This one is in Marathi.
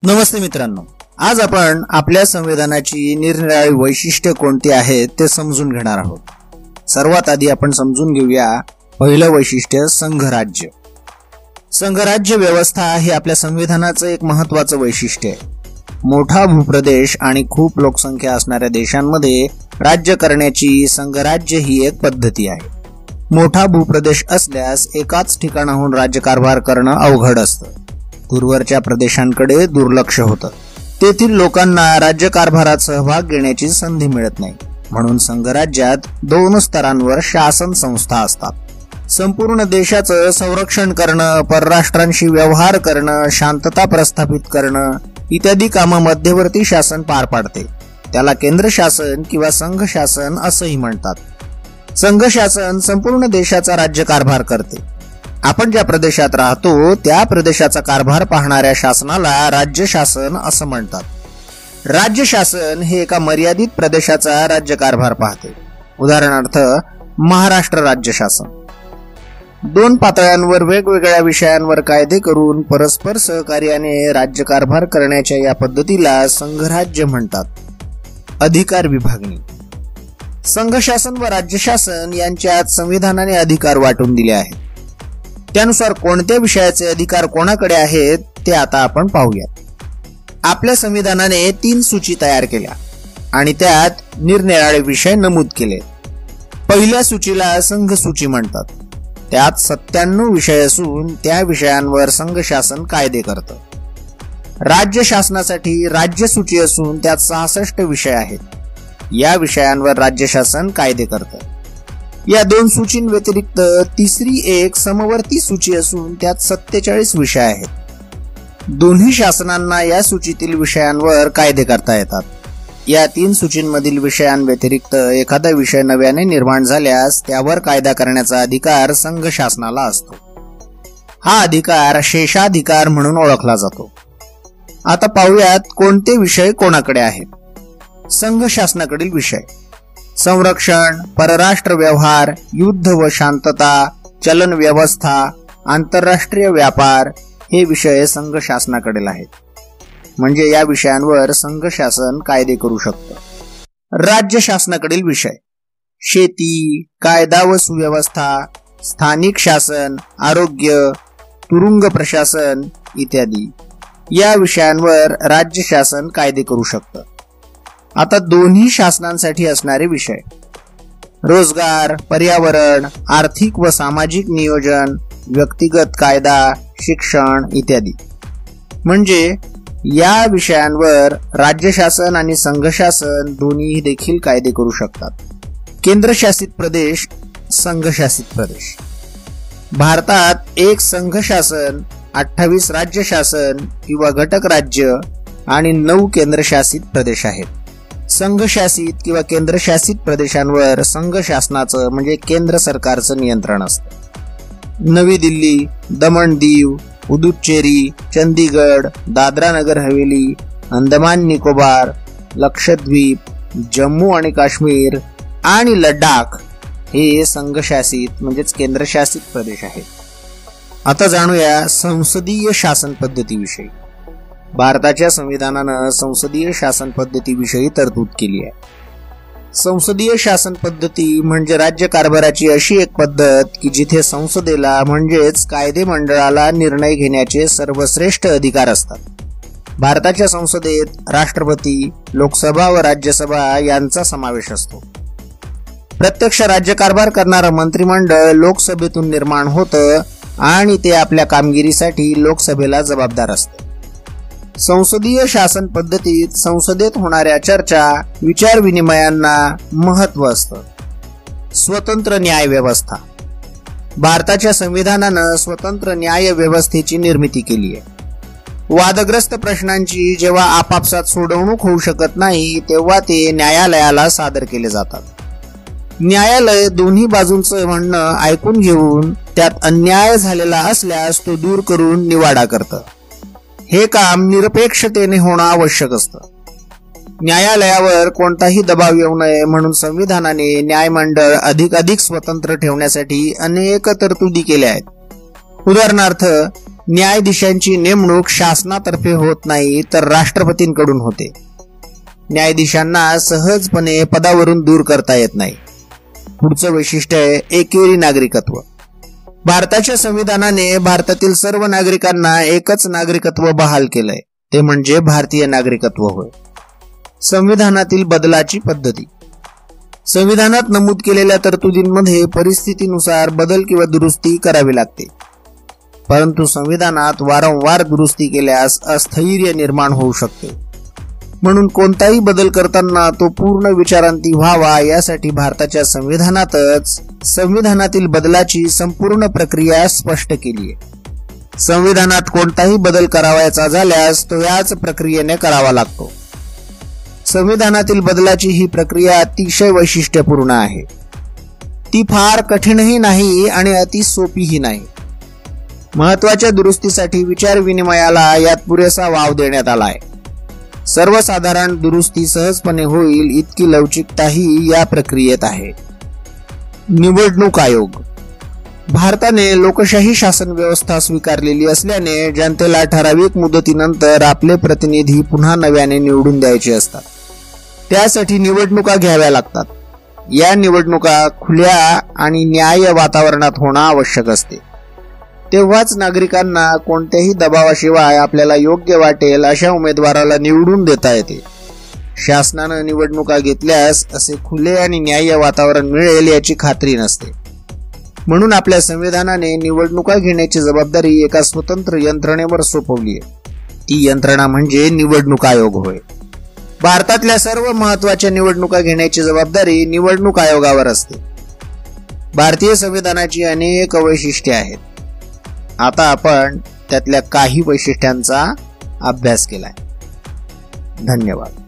नमस्ते मित्रांनो, आज आपण आपल्या संविधानाची निरनिराळी वैशिष्ट्ये कोणती आहेत ते समजून घेणार आहोत. सर्वात आधी आपण समजून घेऊया पहिलं वैशिष्ट्य संघराज्य. संघराज्य व्यवस्था हे आपल्या संविधानाचं एक महत्त्वाचं वैशिष्ट्य आहे. मोठा भूप्रदेश आणि खूप लोकसंख्या असणाऱ्या देशांमध्ये राज्य करण्याची संघराज्य ही एक पद्धती आहे. मोठा भूप्रदेश असल्यास एकाच ठिकाणाहून राज्यकारभार करणं अवघड असतं. दूरवरच्या प्रदेशांकडे दुर्लक्ष होतं. तेथील लोकांना राज्यकारभारात सहभाग घेण्याची संधी मिळत नाही. म्हणून संघराज्यात 2 स्तरांवर शासन संस्था असतात. संपूर्ण देशाचं संरक्षण करणं, परराष्ट्रांशी व्यवहार करणं, शांतता प्रस्थापित करणं इत्यादी कामं मध्यवर्ती शासन पार पाडते. त्याला केंद्र शासन किंवा संघ शासन असंही म्हणतात. संघ शासन संपूर्ण देशाचा राज्यकारभार करते. आपण ज्या प्रदेशात राहतो त्या प्रदेशाचा कारभार पाहणाऱ्या शासनाला राज्य शासन असं म्हणतात. राज्य शासन हे एका मर्यादित प्रदेशाचा राज्यकारभार पाहते. उदाहरणार्थ महाराष्ट्र राज्य शासन 2 पातळ्यांवर वेगवेगळ्या विषयांवर कायदे करून परस्पर सहकार्याने राज्यकारभार करण्याच्या या पद्धतीला संघराज्य म्हणतात. अधिकार विभागणी. संघ शासन व राज्य शासन यांच्यात संविधानाने अधिकार वाटून दिले आहेत. त्यानुसार कोणत्या विषयाचे अधिकार कोणाकडे आहेत ते आता आपण पाहूयात. आपल्या संविधानाने 3 सूची तयार केल्या आणि त्यात निरनिराळे विषय नमूद केले. पहिल्या सूचीला संघ सूची म्हणतात. त्यात 97 विषय असून त्या विषयांवर संघ शासन कायदे करतं. राज्य शासनासाठी राज्य सूची असून त्यात 66 विषय आहेत. या विषयांवर राज्य शासन कायदे करतं. या 2 सूचींव्यतिरिक्त तिसरी एक समवर्ती सूची असून त्यात 47 विषय आहेत. दोन्ही शासनांना या सूचीतील विषयांवर कायदे करता येतात. या 3 सूचींमधील विषयांव्यतिरिक्त एखादा विषय नव्याने निर्माण झाल्यास त्यावर कायदा करण्याचा अधिकार संघ शासनाला असतो. हा अधिकार शेषाधिकार म्हणून ओळखला जातो. आता पाहूयात कोणते विषय कोणाकडे आहेत. संघ शासनाकडील विषय: संरक्षण, परराष्ट्र व्यवहार, युद्ध व शांतता, चलन व्यवस्था, आंतरराष्ट्रीय व्यापार हे विषय संघ शासनाकडील आहेत. म्हणजे या विषयांवर संघ शासन कायदे करू शकतं. राज्य शासनाकडील विषय: शेती, कायदा व सुव्यवस्था, स्थानिक शासन, आरोग्य, तुरुंग प्रशासन इत्यादी या विषयांवर राज्य शासन कायदे करू शकतं. आता दोन्ही शासनांसाठी असणारे विषय: रोजगार, पर्यावरण, आर्थिक व सामाजिक नियोजन, व्यक्तिगत कायदा, शिक्षण इत्यादी. म्हणजे या विषयांवर राज्य शासन आणि संघ शासन दोन्ही देखील कायदे करू शकतात. केंद्रशासित प्रदेश, संघशासित प्रदेश. भारतात 1 संघ शासन, 28 राज्य शासन किंवा घटक राज्य आणि 9 केंद्रशासित प्रदेश आहेत. संघशासित किंवा केंद्रशासित प्रदेशांवर संघ शासनाचं म्हणजे केंद्र सरकारचं नियंत्रण असतं. नवी दिल्ली, दमण दीव, पुदुच्चेरी, चंदीगड, दादरा नगर हवेली, अंदमान निकोबार, लक्षद्वीप, जम्मू आणि काश्मीर आणि लडाख हे संघशासित म्हणजेच केंद्रशासित प्रदेश आहेत. आता जाणूया संसदीय शासन पद्धतीविषयी. भारताच्या संविधानानं संसदीय शासन पद्धतीविषयी तरतूद केली आहे. संसदीय शासन पद्धती म्हणजे राज्य कारभाराची अशी एक पद्धत की जिथे संसदेला म्हणजेच कायदे मंडळाला निर्णय घेण्याचे सर्वश्रेष्ठ अधिकार असतात. भारताच्या संसदेत राष्ट्रपती, लोकसभा व राज्यसभा यांचा समावेश असतो. प्रत्यक्ष राज्यकारभार करणारं मंत्रिमंडळ लोकसभेतून निर्माण होतं आणि ते आपल्या कामगिरीसाठी लोकसभेला जबाबदार असते. संसदीय शासन पद्धतीत संसदेत होणाऱ्या चर्चा, विचार विनिमयांना महत्त्व असतं. स्वतंत्र न्याय व्यवस्था. भारताच्या संविधानानं स्वतंत्र न्याय व्यवस्थेची निर्मिती केली आहे. वादग्रस्त प्रश्नांची जेव्हा आपापसात सोडवणूक होऊ शकत नाही तेव्हा ते न्यायालयाला सादर केले जातात. न्यायालय दोन्ही बाजूंचं म्हणणं ऐकून घेऊन त्यात अन्याय झालेला असल्यास तो दूर करून निवाडा करतं. हे काम निरपेक्षतेने होणं आवश्यक असतं. न्यायालयावर कोणताही दबाव येऊ नये म्हणून संविधानाने न्यायमंडळ अधिकाधिक स्वतंत्र ठेवण्यासाठी अनेक तरतुदी केल्या आहेत. उदाहरणार्थ न्यायाधीशांची नेमणूक शासनातर्फे होत नाही तर राष्ट्रपतींकडून होते. न्यायाधीशांना सहजपणे पदावरून दूर करता येत नाही. पुढचं वैशिष्ट्य आहे एकेरी नागरिकत्व. भारताच्या संविधानाने भारतातील सर्व नागरिकांना एकच नागरिकत्व बहाल केलंय, ते म्हणजे भारतीय नागरिकत्व होय. संविधानातील बदलाची पद्धती. संविधानात नमूद केलेल्या तरतुदींमध्ये परिस्थितीनुसार बदल किंवा दुरुस्ती करावी लागते, परंतु संविधानात वारंवार दुरुस्ती केल्यास अस्थैर्य निर्माण होऊ शकते. म्हणून कोणताही बदल करताना तो पूर्ण विचारांती व्हावा यासाठी भारताच्या संविधानातच संविधानातील बदलाची संपूर्ण प्रक्रिया स्पष्ट केली आहे. संविधानात कोणताही बदल करावायचा झाल्यास तो याच प्रक्रियेने करावा लागतो. संविधानातील बदलाची ही प्रक्रिया अतिशय वैशिष्ट्यपूर्ण आहे. ती फार कठीणही नाही आणि अति सोपीही नाही. महत्वाच्या दुरुस्तीसाठी विचार विनिमयाला यात पुरेसा वाव देण्यात आला आहे. सर्वसाधारण दुरुस्ती सहजपणे होईल इतकी लवचिकताही या प्रक्रियेत आहे. निवडणूक आयोग. भारताने लोकशाही शासन व्यवस्था स्वीकारलेली असल्याने जनतेला ठराविक मुदतीनंतर आपले प्रतिनिधी पुन्हा नव्याने निवडून द्यायचे असतात. त्यासाठी निवडणुका घ्याव्या लागतात. या निवडणुका खुल्या आणि न्याय्य वातावरणात होणं आवश्यक असते. तेव्हाच नागरिकांना कोणत्याही दबावाशिवाय आपल्याला योग्य वाटेल अशा उमेदवाराला निवडून देता येते. शासनानं निवडणुका घेतल्यास असे खुले आणि न्याय्य वातावरण मिळेल याची खात्री नसते. म्हणून आपल्या संविधानाने निवडणुका घेण्याची जबाबदारी एका स्वतंत्र यंत्रणेवर सोपवली आहे. ती यंत्रणा म्हणजे निवडणूक आयोग होय. भारतातल्या सर्व महत्वाच्या निवडणुका घेण्याची जबाबदारी निवडणूक आयोगावर असते. भारतीय संविधानाची अनेक वैशिष्ट्ये आहेत. आता आपण त्यातल्या काही वैशिष्ट्यांचा अभ्यास केलाय. धन्यवाद.